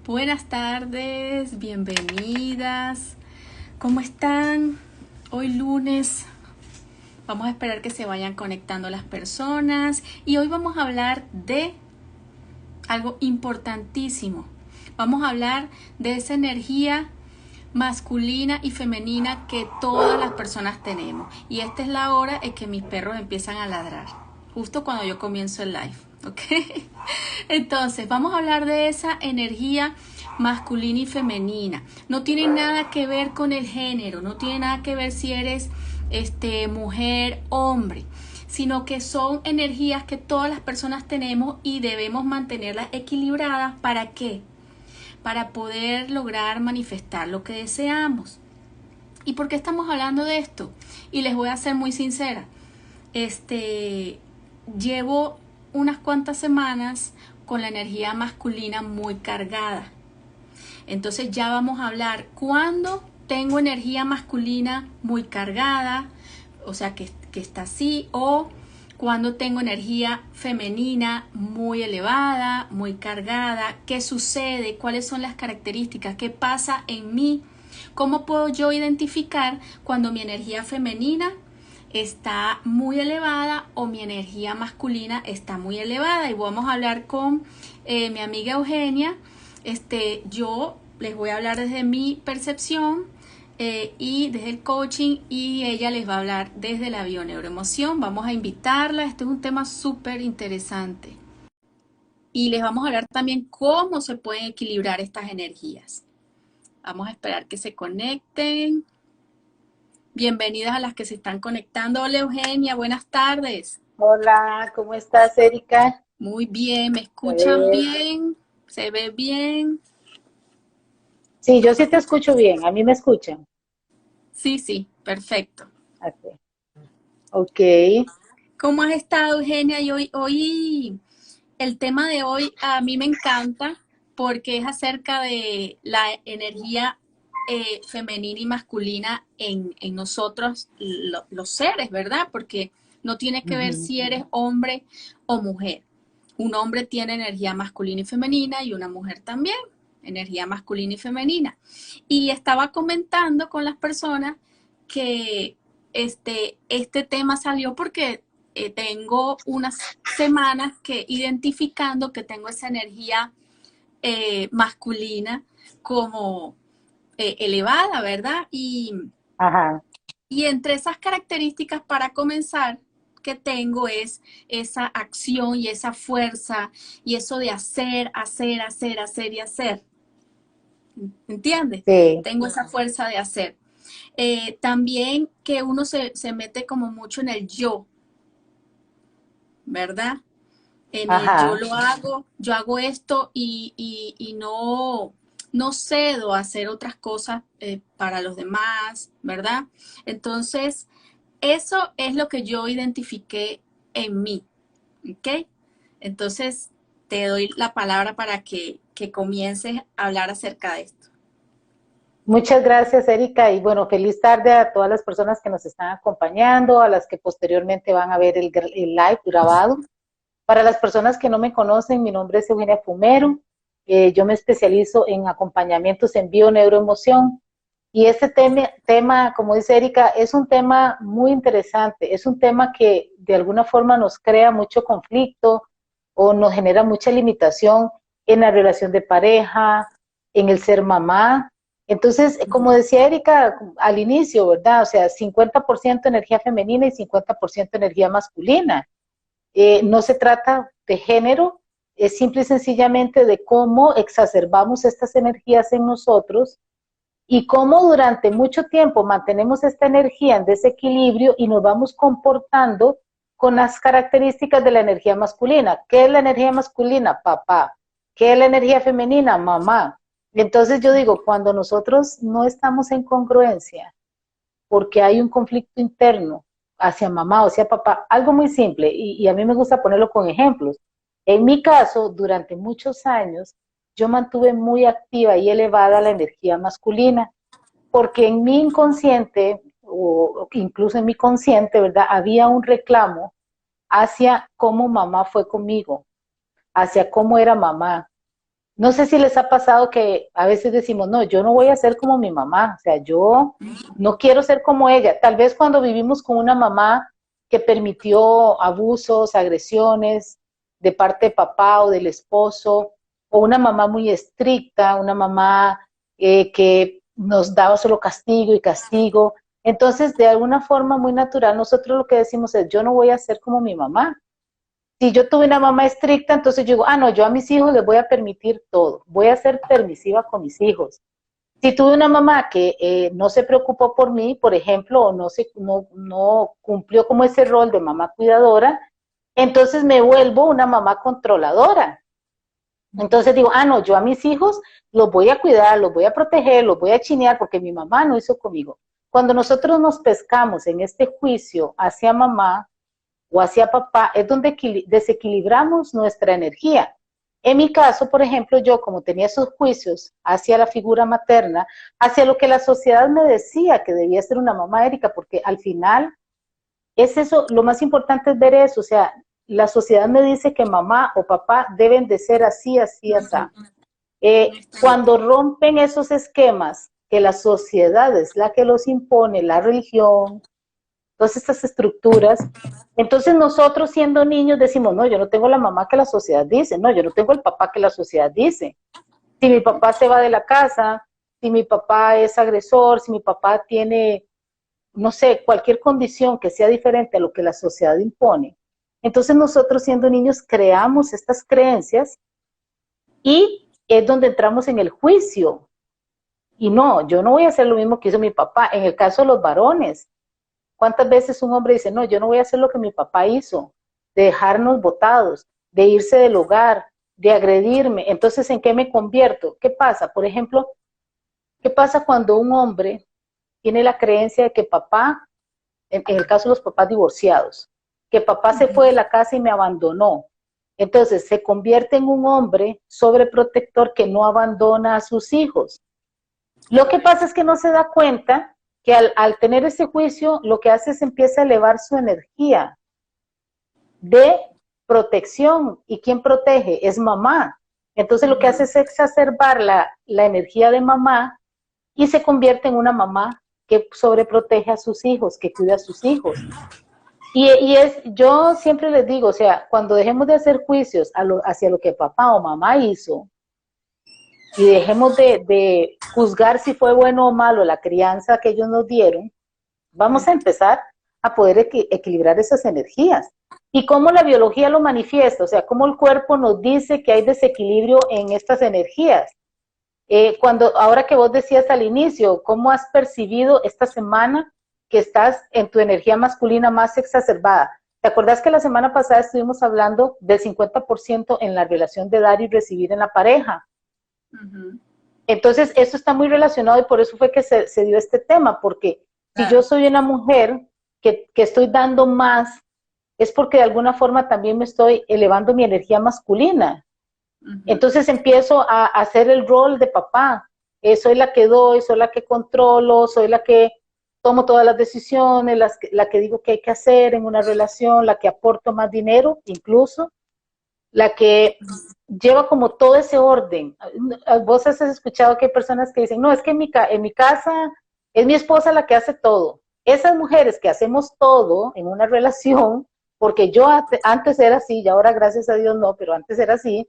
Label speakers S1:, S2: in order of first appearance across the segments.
S1: Buenas tardes, bienvenidas. ¿Cómo están? Hoy lunes. Vamos a esperar que se vayan conectando las personas y hoy vamos a hablar de algo importantísimo. Vamos a hablar de esa energía masculina y femenina que todas las personas tenemos. Y esta es la hora en que mis perros empiezan a ladrar, justo cuando yo comienzo el live, ¿ok? Entonces, vamos a hablar de esa energía masculina y femenina. No tiene nada que ver con el género, no tiene nada que ver si eres mujer, hombre, sino que son energías que todas las personas tenemos y debemos mantenerlas equilibradas. ¿Para qué? Para poder lograr manifestar lo que deseamos. ¿Y por qué estamos hablando de esto? Y les voy a ser muy sincera. Llevo unas cuantas semanas con la energía masculina muy cargada. Entonces ya vamos a hablar cuando tengo energía masculina muy cargada, o sea que está así, o cuando tengo energía femenina muy elevada, muy cargada. ¿Qué sucede? ¿Cuáles son las características? ¿Qué pasa en mí? ¿Cómo puedo yo identificar cuando mi energía femenina está muy elevada o mi energía masculina está muy elevada? Y vamos a hablar con mi amiga Eugenia. Yo les voy a hablar desde mi percepción y desde el coaching, y ella les va a hablar desde la bioneuroemoción. Vamos a invitarla. Este es un tema súper interesante y les vamos a hablar también cómo se pueden equilibrar estas energías. Vamos a esperar que se conecten. Bienvenidas a las que se están conectando. Hola Eugenia, buenas tardes.
S2: Hola, ¿cómo estás, Erika?
S1: Muy bien, ¿me
S2: A
S1: escuchan
S2: ver.
S1: bien? ¿Se ve bien?
S2: Sí, yo sí te escucho bien, a mí me escuchan.
S1: Sí, sí, perfecto.
S2: Ok. Ok.
S1: ¿Cómo has estado, Eugenia? Y hoy el tema de hoy a mí me encanta porque es acerca de la energía femenina y masculina en nosotros, los seres, ¿verdad? Porque no tiene que ver
S2: Ujú.
S1: si eres hombre o mujer. Un hombre tiene energía masculina y femenina y una mujer también, energía masculina y femenina. Y estaba comentando con las personas que este tema salió porque tengo unas semanas que identificando que tengo esa energía masculina como elevada, ¿verdad?
S2: Ajá.
S1: Y entre esas características, para comenzar, que tengo es esa acción y esa fuerza y eso de hacer, hacer, hacer, hacer y hacer. ¿Entiendes?
S2: Sí.
S1: Tengo esa fuerza de hacer. También que uno se mete como mucho en el yo, ¿verdad? En el
S2: Ajá.
S1: yo hago esto y no cedo a hacer otras cosas para los demás, ¿verdad? Entonces, eso es lo que yo identifiqué en mí, ¿ok? Entonces, te doy la palabra para que comiences a hablar acerca de esto.
S2: Muchas gracias, Erika. Y bueno, feliz tarde a todas las personas que nos están acompañando, a las que posteriormente van a ver el live grabado. Para las personas que no me conocen, mi nombre es Eugenia Fumero. Yo me especializo en acompañamientos en bio-neuroemoción. Y este tema, como dice Erika, es un tema muy interesante. Es un tema que de alguna forma nos crea mucho conflicto o nos genera mucha limitación en la relación de pareja, en el ser mamá. Entonces, como decía Erika al inicio, ¿verdad? O sea, 50% energía femenina y 50% energía masculina. No se trata de género, es simple y sencillamente de cómo exacerbamos estas energías en nosotros y cómo durante mucho tiempo mantenemos esta energía en desequilibrio y nos vamos comportando con las características de la energía masculina. ¿Qué es la energía masculina? Papá. ¿Qué es la energía femenina? Mamá. Entonces yo digo, cuando nosotros no estamos en congruencia, porque hay un conflicto interno hacia mamá o hacia papá, algo muy simple, y a mí me gusta ponerlo con ejemplos. En mi caso, durante muchos años, yo mantuve muy activa y elevada la energía masculina, porque en mi inconsciente, o incluso en mi consciente, ¿verdad? Había un reclamo hacia cómo mamá fue conmigo, hacia cómo era mamá. no sé si les ha pasado que a veces decimos, no, yo no voy a ser como mi mamá, o sea, yo no quiero ser como ella. Tal vez cuando vivimos con una mamá que permitió abusos, agresiones de parte de papá o del esposo, o una mamá muy estricta, una mamá que nos daba solo castigo y castigo. Entonces, de alguna forma muy natural, nosotros lo que decimos es, yo no voy a ser como mi mamá. Si yo tuve una mamá estricta, entonces yo digo, ah, no, yo a mis hijos les voy a permitir todo, voy a ser permisiva con mis hijos. Si tuve una mamá que no se preocupó por mí, por ejemplo, o no cumplió como ese rol de mamá cuidadora, entonces me vuelvo una mamá controladora. Entonces digo, ah, no, yo a mis hijos los voy a cuidar, los voy a proteger, los voy a chinear porque mi mamá no hizo conmigo. Cuando nosotros nos pescamos en este juicio hacia mamá, o hacia papá, es donde desequilibramos nuestra energía. En mi caso, por ejemplo, yo como tenía esos juicios hacia la figura materna, hacia lo que la sociedad me decía que debía ser una mamá Erika, porque al final es eso, lo más importante es ver eso, o sea, la sociedad me dice que mamá o papá deben de ser así, así, así. Cuando rompen esos esquemas, que la sociedad es la que los impone, la religión, todas estas estructuras. Entonces nosotros siendo niños decimos, no, yo no tengo la mamá que la sociedad dice, no, yo no tengo el papá que la sociedad dice. Si mi papá se va de la casa, si mi papá es agresor, si mi papá tiene, no sé, cualquier condición que sea diferente a lo que la sociedad impone. Entonces nosotros siendo niños creamos estas creencias y es donde entramos en el juicio. Y no, yo no voy a hacer lo mismo que hizo mi papá. En el caso de los varones, ¿cuántas veces un hombre dice, no, yo no voy a hacer lo que mi papá hizo, de dejarnos botados, de irse del hogar, de agredirme? Entonces, ¿en qué me convierto? ¿Qué pasa? Por ejemplo, ¿qué pasa cuando un hombre tiene la creencia de que papá, en el caso de los papás divorciados, que papá se fue de la casa y me abandonó? Entonces, se convierte en un hombre sobreprotector que no abandona a sus hijos. Lo que pasa es que no se da cuenta que al tener ese juicio, lo que hace es empieza a elevar su energía de protección. ¿Y quién protege? Es mamá. Entonces lo que hace es exacerbar la energía de mamá y se convierte en una mamá que sobreprotege a sus hijos, que cuida a sus hijos. Yo siempre les digo, o sea, cuando dejemos de hacer juicios hacia lo que papá o mamá hizo, y dejemos de juzgar si fue bueno o malo la crianza que ellos nos dieron, vamos a empezar a poder equilibrar esas energías. Y cómo la biología lo manifiesta, o sea, cómo el cuerpo nos dice que hay desequilibrio en estas energías. Ahora que vos decías al inicio, ¿cómo has percibido esta semana que estás en tu energía masculina más exacerbada? ¿Te acordás que la semana pasada estuvimos hablando del 50% en la relación de dar y recibir en la pareja? Entonces, eso está muy relacionado y por eso fue que se dio este tema, porque si yo soy una mujer que estoy dando más, es porque de alguna forma también me estoy elevando mi energía masculina. Entonces empiezo a hacer el rol de papá. Soy la que doy, soy la que controlo, soy la que tomo todas las decisiones, la que digo que hay que hacer en una relación, la que aporto más dinero, incluso, la que lleva como todo ese orden. Vos has escuchado que hay personas que dicen, no, es que en mi casa es mi esposa la que hace todo. Esas mujeres que hacemos todo en una relación, porque yo antes era así, y ahora gracias a Dios no, pero antes era así.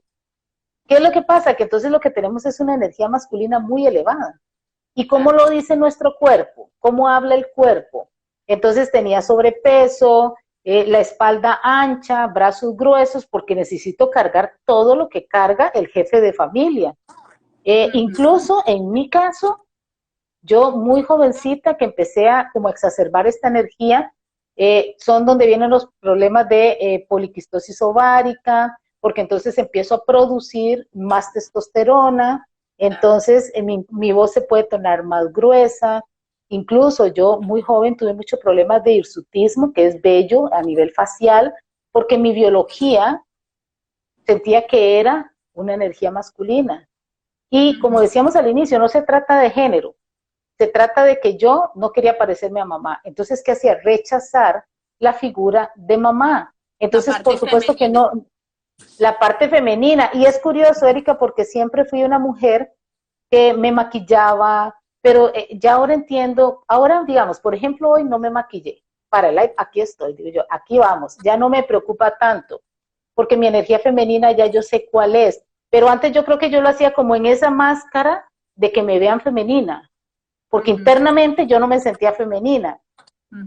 S2: ¿Qué es lo que pasa? Que entonces lo que tenemos es una energía masculina muy elevada. ¿Y cómo lo dice nuestro cuerpo? ¿Cómo habla el cuerpo? Entonces tenía sobrepeso, la espalda ancha, brazos gruesos, porque necesito cargar todo lo que carga el jefe de familia. Incluso en mi caso, yo muy jovencita que empecé a como exacerbar esta energía, son donde vienen los problemas de poliquistosis ovárica, porque entonces empiezo a producir más testosterona, entonces mi voz se puede tornar más gruesa. Incluso yo muy joven tuve muchos problemas de hirsutismo, que es vello a nivel facial, porque mi biología sentía que era una energía masculina. Y como decíamos al inicio, no se trata de género, se trata de que yo no quería parecerme a mamá. Entonces, ¿qué hacía? Rechazar la figura de mamá. Entonces, por supuesto que no, la parte femenina. Y es curioso, Erika, porque siempre fui una mujer que me maquillaba, pero ya ahora entiendo, ahora digamos, por ejemplo, hoy no me maquillé para el live, aquí estoy, digo yo, aquí vamos, ya no me preocupa tanto, porque mi energía femenina ya yo sé cuál es, pero antes yo creo que yo lo hacía como en esa máscara de que me vean femenina, porque internamente yo no me sentía femenina,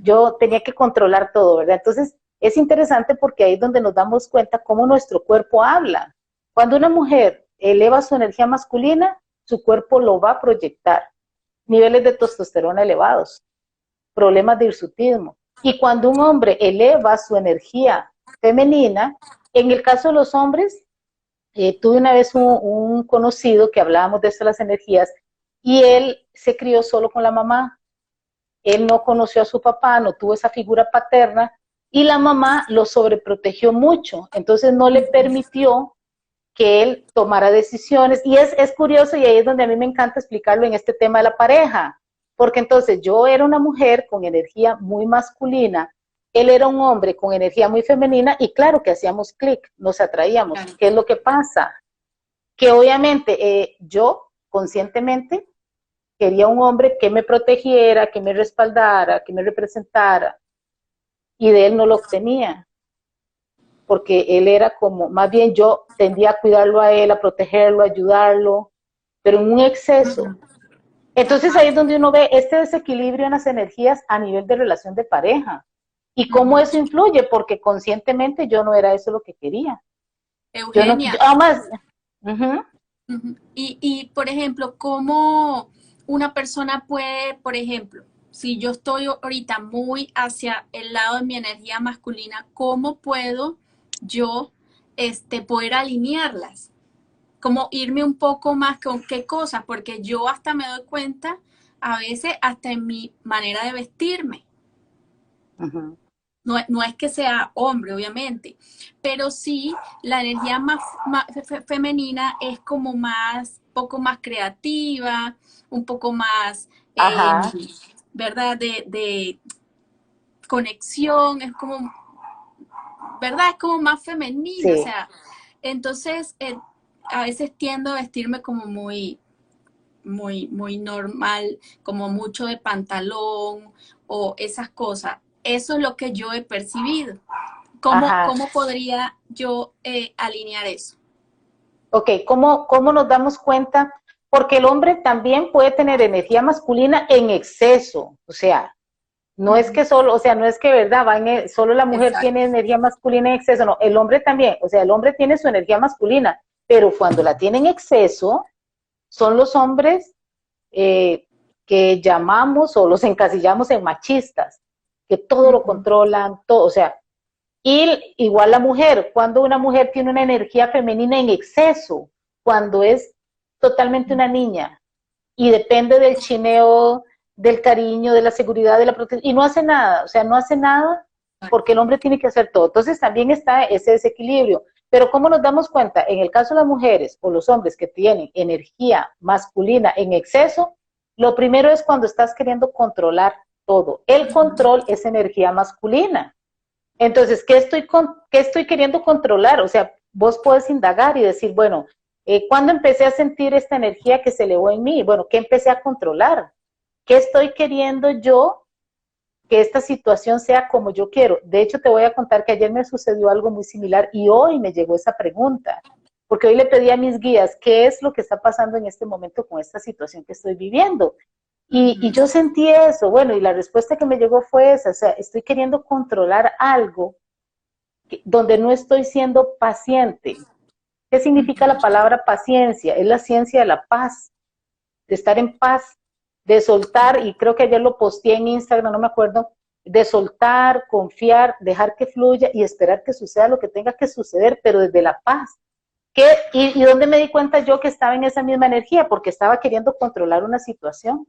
S2: yo tenía que controlar todo, ¿verdad? Entonces es interesante porque ahí es donde nos damos cuenta cómo nuestro cuerpo habla. Cuando una mujer eleva su energía masculina, su cuerpo lo va a proyectar. Niveles de testosterona elevados, problemas de hirsutismo. Y cuando un hombre eleva su energía femenina, en el caso de los hombres, tuve una vez un conocido que hablábamos de esto, las energías, y él se crió solo con la mamá. Él no conoció a su papá, no tuvo esa figura paterna, y la mamá lo sobreprotegió mucho, entonces no le permitió que él tomara decisiones, y es curioso, y ahí es donde a mí me encanta explicarlo en este tema de la pareja, porque entonces yo era una mujer con energía muy masculina, él era un hombre con energía muy femenina, y claro que hacíamos clic, nos atraíamos. Claro. ¿Qué es lo que pasa? Que obviamente yo conscientemente quería un hombre que me protegiera, que me respaldara, que me representara, y de él no lo obtenía, porque él era como, más bien yo tendía a cuidarlo a él, a protegerlo, a ayudarlo, pero en un exceso. Entonces ahí es donde uno ve este desequilibrio en las energías a nivel de relación de pareja, y cómo eso influye, porque conscientemente yo no era eso lo que quería.
S1: Eugenia.
S2: Además,
S1: y, por ejemplo, ¿cómo una persona puede, por ejemplo, si yo estoy ahorita muy hacia el lado de mi energía masculina, ¿cómo puedo yo poder alinearlas? Como irme un poco más con qué cosas, porque yo hasta me doy cuenta a veces hasta en mi manera de vestirme. No es que sea hombre, obviamente, pero sí la energía más femenina es como poco más creativa, un poco más, ¿verdad? De conexión, es como, ¿verdad? Es como más femenina, sí. O sea, entonces a veces tiendo a vestirme como muy normal, como mucho de pantalón o esas cosas. Eso es lo que yo he percibido. ¿Cómo podría yo alinear eso?
S2: Ok, ¿cómo nos damos cuenta? Porque el hombre también puede tener energía masculina en exceso, o sea, no es que solo, o sea, no es que, ¿verdad? Solo la mujer tiene energía masculina en exceso, no, el hombre también, o sea, el hombre tiene su energía masculina, pero cuando la tiene en exceso, son los hombres que llamamos o los encasillamos en machistas, que todo lo controlan, todo, o sea, y igual la mujer, cuando una mujer tiene una energía femenina en exceso, cuando es totalmente una niña y depende del chineo, del cariño, de la seguridad, de la protección, y no hace nada, o sea, no hace nada porque el hombre tiene que hacer todo. Entonces también está ese desequilibrio. Pero ¿cómo nos damos cuenta? En el caso de las mujeres o los hombres que tienen energía masculina en exceso, lo primero es cuando estás queriendo controlar todo. El control es energía masculina. Entonces, ¿qué estoy queriendo controlar? O sea, vos podés indagar y decir, bueno, ¿cuándo empecé a sentir esta energía que se elevó en mí? Bueno, ¿qué empecé a controlar? ¿Qué estoy queriendo yo que esta situación sea como yo quiero? De hecho, te voy a contar que ayer me sucedió algo muy similar y hoy me llegó esa pregunta, porque hoy le pedí a mis guías, ¿qué es lo que está pasando en este momento con esta situación que estoy viviendo? Y yo sentí eso, bueno, y la respuesta que me llegó fue esa, o sea, estoy queriendo controlar algo donde no estoy siendo paciente. ¿Qué significa la palabra paciencia? Es la ciencia de la paz, de estar en paz, de soltar, y creo que ayer lo posteé en Instagram, no me acuerdo, de soltar, confiar, dejar que fluya y esperar que suceda lo que tenga que suceder, pero desde la paz. ¿Y dónde me di cuenta yo que estaba en esa misma energía? Porque estaba queriendo controlar una situación,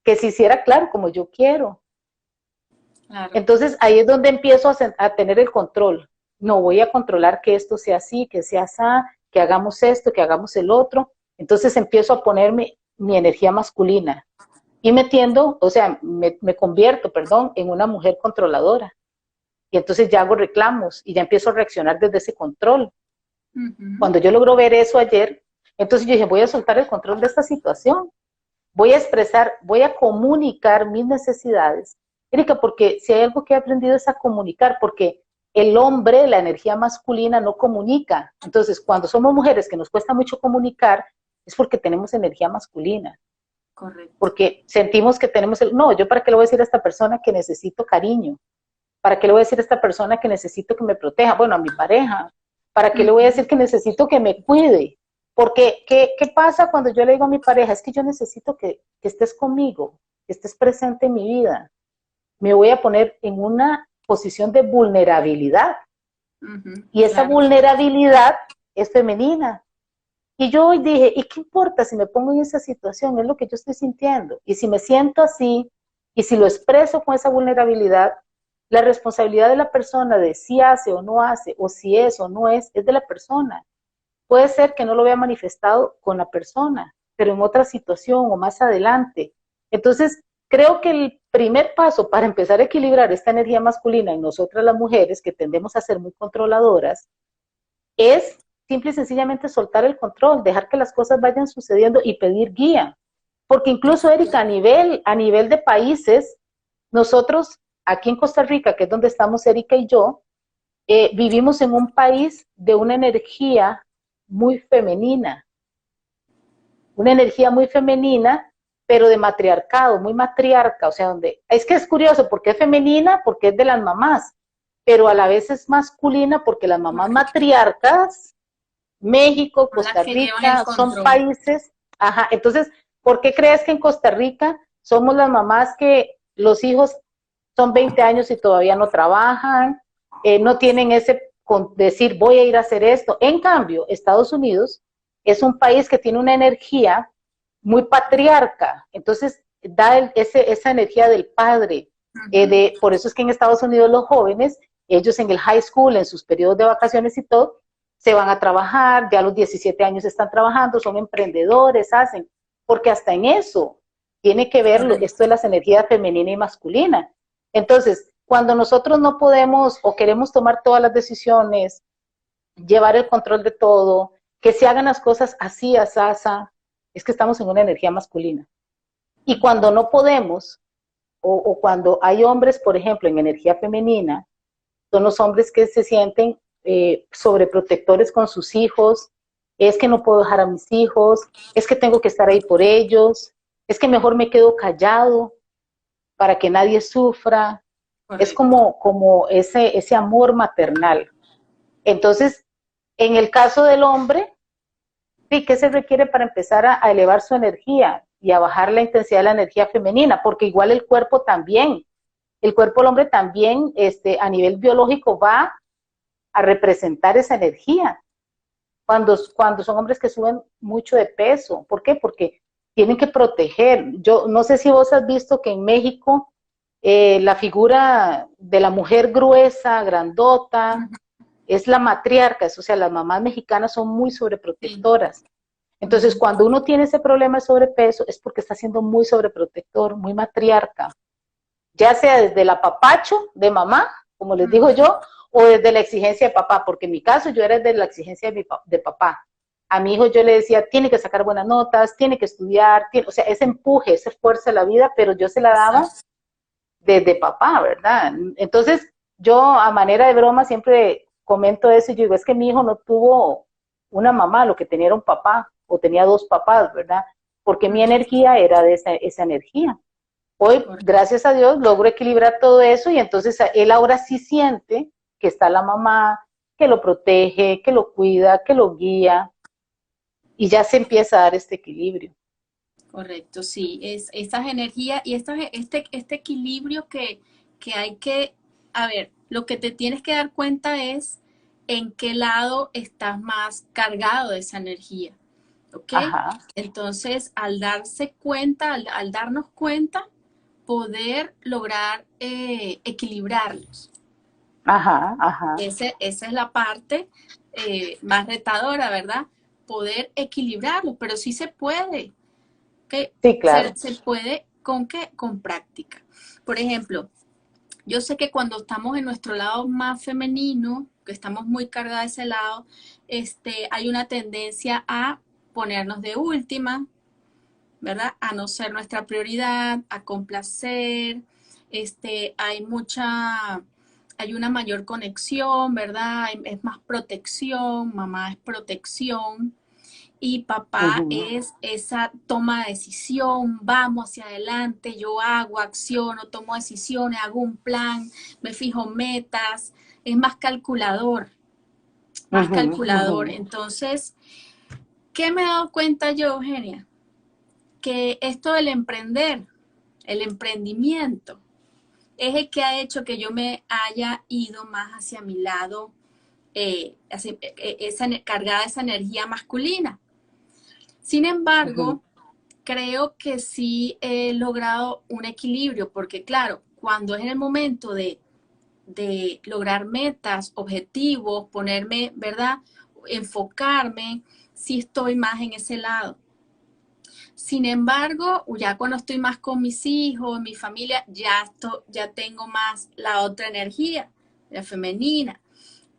S2: que se hiciera claro como yo quiero. Claro. Entonces ahí es donde empiezo a tener el control. No voy a controlar que esto sea así, que sea así, que hagamos esto, que hagamos el otro. Entonces empiezo a ponerme mi energía masculina y me convierto, en una mujer controladora. Y entonces ya hago reclamos y ya empiezo a reaccionar desde ese control.
S1: Ujú.
S2: Cuando yo logro ver eso ayer, entonces yo dije, voy a soltar el control de esta situación, voy a expresar, voy a comunicar mis necesidades. Erika, porque si hay algo que he aprendido es a comunicar, porque el hombre, la energía masculina, no comunica. Entonces, cuando somos mujeres que nos cuesta mucho comunicar, es porque tenemos energía masculina,
S1: Correcto.
S2: porque sentimos que tenemos el, no, yo para qué le voy a decir a esta persona que necesito cariño, para qué le voy a decir a esta persona que necesito que me proteja, bueno, a mi pareja, para qué le voy a
S1: Ujú.
S2: decir que necesito que me cuide, porque ¿qué pasa cuando yo le digo a mi pareja? Es que yo necesito que estés conmigo, que estés presente en mi vida, me voy a poner en una posición de vulnerabilidad,
S1: Ujú.
S2: y esa
S1: Claro.
S2: vulnerabilidad es femenina. Y yo hoy dije, ¿y qué importa si me pongo en esa situación? Es lo que yo estoy sintiendo. Y si me siento así, y si lo expreso con esa vulnerabilidad, la responsabilidad de la persona de si hace o no hace, o si es o no es de la persona. Puede ser que no lo vea manifestado con la persona, pero en otra situación o más adelante. Entonces, creo que el primer paso para empezar a equilibrar esta energía masculina en nosotras las mujeres, que tendemos a ser muy controladoras, es simple y sencillamente soltar el control, dejar que las cosas vayan sucediendo y pedir guía. Porque incluso, Erika, a nivel de países, nosotros aquí en Costa Rica, que es donde estamos Erika y yo, vivimos en un país de una energía muy femenina, pero de matriarcado, muy matriarca, o sea, donde es que es curioso porque es femenina, porque es de las mamás, pero a la vez es masculina porque las mamás
S1: Correcto.
S2: matriarcas, México,
S1: Son las
S2: Costa
S1: que llevan el
S2: Rica, son
S1: control.
S2: países, ajá, entonces, ¿por qué crees que en Costa Rica somos las mamás que los hijos son 20 años y todavía no trabajan, no tienen ese con decir voy a ir a hacer esto? En cambio, Estados Unidos es un país que tiene una energía muy patriarca, entonces da esa energía del padre.
S1: Ujú.
S2: Por eso es que en Estados Unidos los jóvenes, ellos en el high school, en sus periodos de vacaciones y todo, se van a trabajar, ya a los 17 años están trabajando, son emprendedores, hacen, porque hasta en eso tiene que ver esto
S1: Correcto.
S2: de las energías femenina y masculina. Entonces, cuando nosotros no podemos o queremos tomar todas las decisiones, llevar el control de todo, que se hagan las cosas así, asasa, es que estamos en una energía masculina. Y cuando no podemos, o cuando hay hombres, por ejemplo, en energía femenina, son los hombres que se sienten sobreprotectores con sus hijos, es que no puedo dejar a mis hijos, es que tengo que estar ahí por ellos, es que mejor me quedo callado para que nadie sufra, es
S1: Correcto.
S2: como ese amor maternal. Entonces, en el caso del hombre, sí, ¿qué se requiere para empezar a elevar su energía y a bajar la intensidad de la energía femenina? Porque igual el cuerpo del hombre también, a nivel biológico va a representar esa energía. Cuando son hombres que suben mucho de peso. ¿Por qué? Porque tienen que proteger. Yo no sé si vos has visto que en México la figura de la mujer gruesa, grandota,
S1: Ujú.
S2: es la matriarca, o sea, las mamás mexicanas son muy
S1: Sí.
S2: sobreprotectoras. Entonces,
S1: Ujú.
S2: cuando uno tiene ese problema de sobrepeso, es porque está siendo muy sobreprotector, muy matriarca, ya sea desde el apapacho de mamá, como les digo
S1: Ujú.
S2: yo, o desde la exigencia de papá, porque en mi caso yo era desde la exigencia de papá. A mi hijo yo le decía, tiene que sacar buenas notas, tiene que estudiar, o sea, ese empuje, esa fuerza de la vida, pero yo se la daba
S1: Exacto.
S2: desde papá, ¿verdad? Entonces, yo a manera de broma siempre comento eso y yo digo, es que mi hijo no tuvo una mamá, lo que tenía era un papá, o tenía dos papás, ¿verdad? Porque mi
S1: Ujú.
S2: energía era de esa energía. Hoy,
S1: Correcto.
S2: gracias a Dios, logro equilibrar todo eso y entonces él ahora sí siente que está la mamá, que lo protege, que lo cuida, que lo guía y ya se empieza a dar este equilibrio.
S1: Correcto, sí, es estas energías y este equilibrio que hay que, a ver, lo que te tienes que dar cuenta es en qué lado estás más cargado de esa energía, ¿ok?
S2: Ajá,
S1: Entonces, al darse cuenta, al darnos cuenta, poder lograr equilibrarlos.
S2: ajá, ajá.
S1: Esa es la parte más retadora, ¿verdad? Poder equilibrarlos, pero sí se puede. Que
S2: Sí, claro.
S1: se puede con qué, con práctica. Por ejemplo, yo sé que cuando estamos en nuestro lado más femenino, que estamos muy cargadas de ese lado, hay una tendencia a ponernos de última, ¿verdad? A no ser nuestra prioridad, a complacer, hay hay una mayor conexión, ¿verdad? Es más protección, mamá es protección y papá
S2: Ujú.
S1: es esa toma de decisión, vamos hacia adelante, yo hago, acciono, tomo decisiones, hago un plan, me fijo metas, es más calculador, más
S2: Ujú,
S1: calculador.
S2: ujú.
S1: Entonces, ¿qué me he dado cuenta yo, Eugenia? Que esto del emprender, el emprendimiento, es el que ha hecho que yo me haya ido más hacia mi lado, cargada esa energía masculina. Sin
S2: Ujú.
S1: embargo, creo que sí he logrado un equilibrio, porque claro, cuando es en el momento de lograr metas, objetivos, ponerme, ¿verdad? Enfocarme, sí estoy más en ese lado. Sin embargo, ya cuando estoy más con mis hijos, mi familia, ya tengo más la otra energía, la femenina.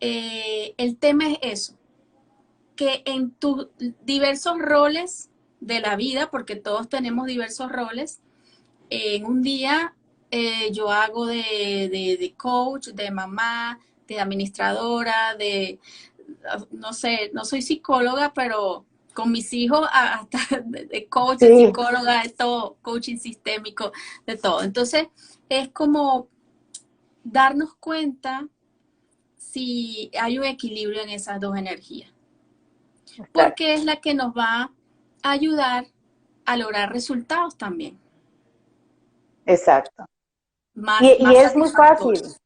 S1: El tema es eso, que en tus diversos roles de la vida, porque todos tenemos diversos roles, en un día yo hago de coach, de mamá, de administradora, no sé, no soy psicóloga, pero con mis hijos hasta de coach, de
S2: Sí,
S1: psicóloga, de todo, coaching sistémico, de todo. Entonces, es como darnos cuenta si hay un equilibrio en esas dos energías,
S2: exacto,
S1: porque es la que nos va a ayudar a lograr resultados también,
S2: exacto. Y
S1: más
S2: es muy fácil,
S1: satisfactorios.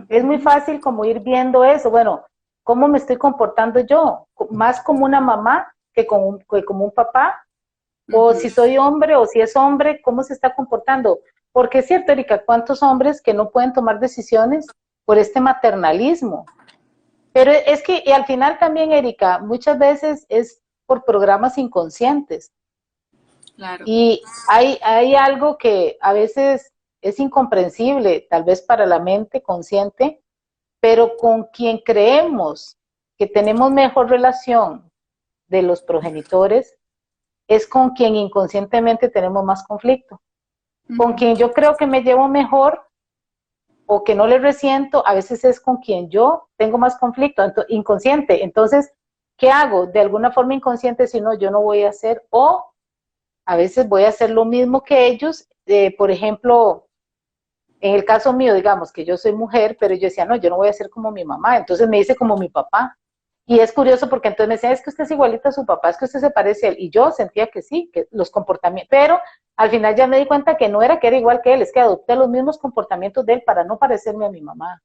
S2: es muy fácil como ir viendo eso. Bueno, ¿cómo me estoy comportando yo? Más como una mamá que como un papá,
S1: Uh
S2: o si
S1: -huh.
S2: soy hombre o si es hombre, ¿cómo se está comportando? Porque es cierto, Erika, ¿cuántos hombres que no pueden tomar decisiones por este maternalismo? Pero es que y al final también, Erika, muchas veces es por programas inconscientes.
S1: Claro.
S2: Y hay algo que a veces es incomprensible, tal vez para la mente consciente, pero con quien creemos que tenemos mejor relación de los progenitores es con quien inconscientemente tenemos más conflicto.
S1: Uh
S2: Con quien
S1: -huh.
S2: yo creo que me llevo mejor o que no le resiento, a veces es con quien yo tengo más conflicto, inconsciente. Entonces, ¿qué hago? De alguna forma inconsciente, si no, yo no voy a hacer, o a veces voy a hacer lo mismo que ellos. Por ejemplo, en el caso mío, digamos que yo soy mujer, pero yo decía, no, yo no voy a ser como mi mamá, entonces me dice como mi papá. Y es curioso porque entonces me decía, es que usted es igualita a su papá, es que usted se parece a él. Y yo sentía que sí, que los comportamientos, pero al final ya me di cuenta que no era que era igual que él, es que adopté los mismos comportamientos de él para no parecerme a mi mamá,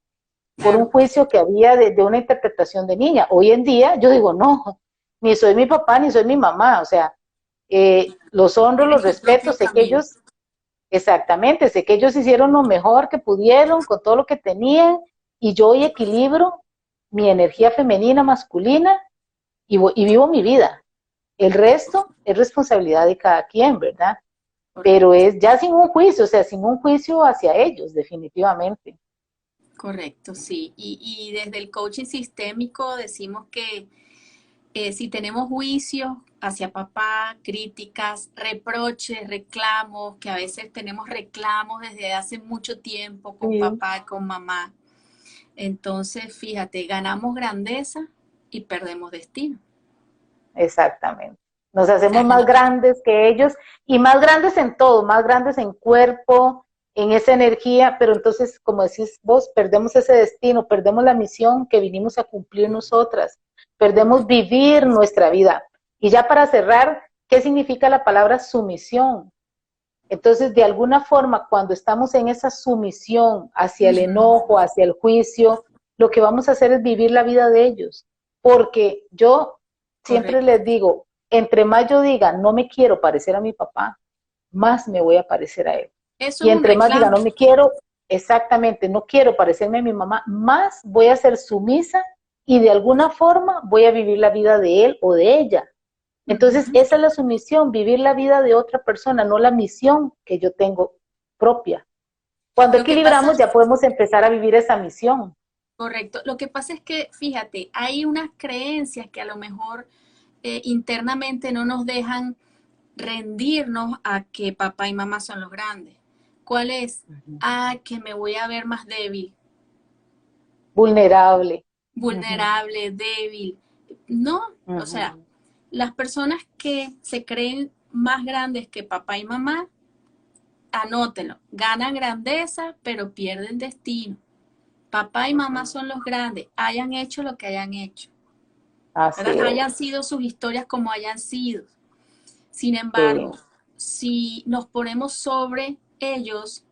S2: por un
S1: Claro.
S2: juicio que había de una interpretación de niña. Hoy en día yo digo, no, ni soy mi papá, ni soy mi mamá, o sea, los honro, los
S1: Tienes tu
S2: respeto,
S1: propio
S2: sé que
S1: camino.
S2: ellos, exactamente, sé que ellos hicieron lo mejor que pudieron con todo lo que tenían y yo hoy equilibro mi energía femenina, masculina y vivo mi vida. El resto es responsabilidad de cada quien, ¿verdad? Pero
S1: Correcto.
S2: es ya sin un juicio, o sea, sin un juicio hacia ellos, definitivamente.
S1: Correcto, sí. Y desde el coaching sistémico decimos que si tenemos juicios hacia papá, críticas, reproches, reclamos, que a veces tenemos reclamos desde hace mucho tiempo con
S2: Sí.
S1: papá, con mamá, entonces fíjate, ganamos grandeza y perdemos destino.
S2: Exactamente. Nos hacemos más grandes que ellos y más grandes en todo, más grandes en cuerpo, en esa energía, pero entonces, como decís vos, perdemos ese destino, perdemos la misión que vinimos a cumplir nosotras, perdemos vivir nuestra vida. Y ya para cerrar, ¿qué significa la palabra sumisión? Entonces, de alguna forma, cuando estamos en esa sumisión hacia el enojo, hacia el juicio, lo que vamos a hacer es vivir la vida de ellos. Porque yo siempre
S1: Correcto.
S2: les digo, entre más yo diga, no me quiero parecer a mi papá, más me voy a parecer a él.
S1: Eso
S2: Y
S1: es un
S2: entre más diga,
S1: reclamo.
S2: no me quiero, exactamente, no quiero parecerme a mi mamá, más voy a ser sumisa y de alguna forma voy a vivir la vida de él o de ella. Entonces,
S1: Ujú.
S2: esa es la sumisión, vivir la vida de otra persona, no la misión que yo tengo propia. Cuando
S1: Lo que pasa,
S2: equilibramos, ya podemos empezar a vivir esa misión.
S1: correcto. Lo que pasa es que, fíjate, hay unas creencias que a lo mejor internamente no nos dejan rendirnos a que papá y mamá son los grandes. ¿Cuál es?
S2: Ujú.
S1: Ah, que me voy a ver más débil,
S2: Vulnerable. Ujú,
S1: vulnerable, débil. No, o sea,
S2: ujú,
S1: las personas que se creen más grandes que papá y mamá, anótenlo, ganan grandeza, pero pierden destino. Papá y mamá
S2: ujú.
S1: son los grandes, hayan hecho lo que hayan hecho, ¿verdad?
S2: Así
S1: Hayan
S2: es.
S1: sido sus historias como hayan sido. Sin
S2: Sí.
S1: embargo, si nos ponemos sobre ellos,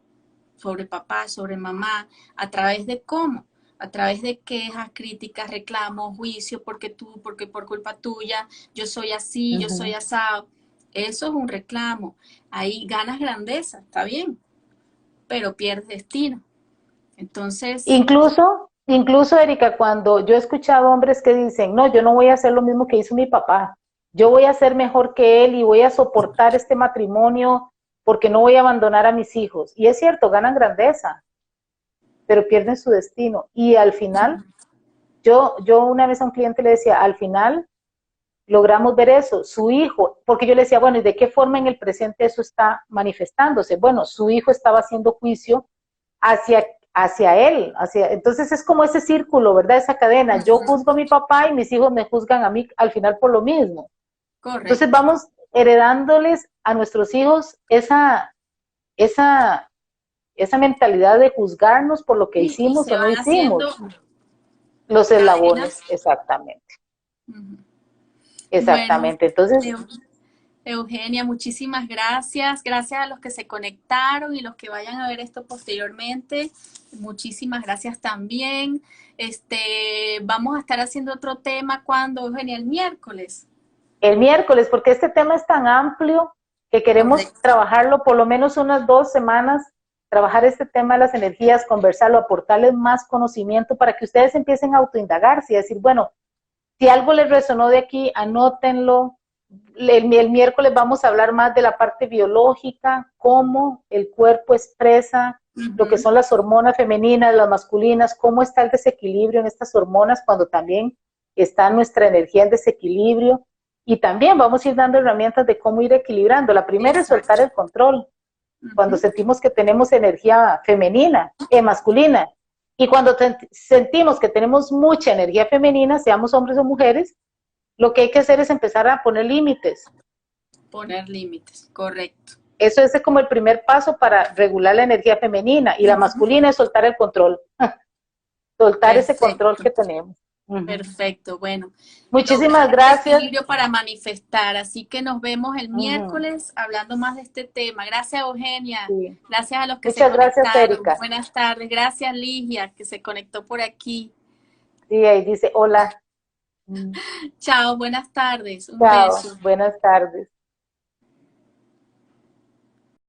S1: sobre papá, sobre mamá, ¿a través de cómo? A través de quejas, críticas, reclamos, juicios, porque tú, porque por culpa tuya, yo soy así, yo soy
S2: Ujú.
S1: asado. Eso es un reclamo. Ahí ganas grandeza, está bien, pero pierdes destino. Entonces,
S2: Incluso, Erika, cuando yo he escuchado hombres que dicen, no, yo no voy a hacer lo mismo que hizo mi papá, yo voy a ser mejor que él y voy a soportar este matrimonio porque no voy a abandonar a mis hijos. Y es cierto, ganan grandeza, pero pierden su destino. Y al final, yo una vez a un cliente le decía, al final logramos ver eso, su hijo, porque yo le decía, bueno, ¿y de qué forma en el presente eso está manifestándose? Bueno, su hijo estaba haciendo juicio hacia él, entonces es como ese círculo, ¿verdad? Esa cadena, yo juzgo a mi papá y mis hijos me juzgan a mí al final por lo mismo. Entonces
S1: correcto.
S2: vamos heredándoles a nuestros hijos esa, esa mentalidad de juzgarnos por lo que
S1: Y
S2: hicimos
S1: se
S2: o no
S1: van haciendo
S2: hicimos, los eslabones,
S1: cadenas.
S2: exactamente,
S1: Ujú. Bueno,
S2: exactamente. Entonces,
S1: Eu- Eugenia, muchísimas gracias. Gracias a los que se conectaron y los que vayan a ver esto posteriormente. Muchísimas gracias también. Vamos a estar haciendo otro tema cuando, Eugenia, el miércoles.
S2: el miércoles, porque este tema es tan amplio que queremos
S1: Correcto.
S2: trabajarlo por lo menos unas 2 semanas, trabajar este tema de las energías, conversarlo, aportarles más conocimiento para que ustedes empiecen a autoindagarse y decir, bueno, si algo les resonó de aquí, anótenlo. El miércoles vamos a hablar más de la parte biológica, cómo el cuerpo expresa lo que
S1: Ujú.
S2: son las hormonas femeninas, las masculinas, cómo está el desequilibrio en estas hormonas cuando también está nuestra energía en desequilibrio. Y también vamos a ir dando herramientas de cómo ir equilibrando. La primera es soltar
S1: Exacto.
S2: el control, cuando
S1: Ujú.
S2: sentimos que tenemos energía femenina, masculina. Y cuando sentimos que tenemos mucha energía femenina, seamos hombres o mujeres, lo que hay que hacer es empezar a poner límites.
S1: Poner límites. Correcto.
S2: Eso es como el primer paso para regular la energía femenina. Y la
S1: Ujú.
S2: masculina es soltar el control, soltar ese control
S1: Perfecto.
S2: que tenemos. Uh-huh.
S1: Perfecto, bueno,
S2: Muchísimas
S1: lograr el
S2: gracias.
S1: equilibrio para manifestar. Así que nos vemos el
S2: Uh-huh.
S1: miércoles hablando más de este tema. Gracias, Eugenia.
S2: Sí.
S1: Gracias a los que se
S2: Muchas gracias,
S1: conectaron.
S2: Erika.
S1: Buenas tardes. Gracias, Ligia, que se conectó por aquí.
S2: Sí, ahí dice hola.
S1: Chao, buenas tardes. Un
S2: Chao,
S1: beso.
S2: buenas tardes.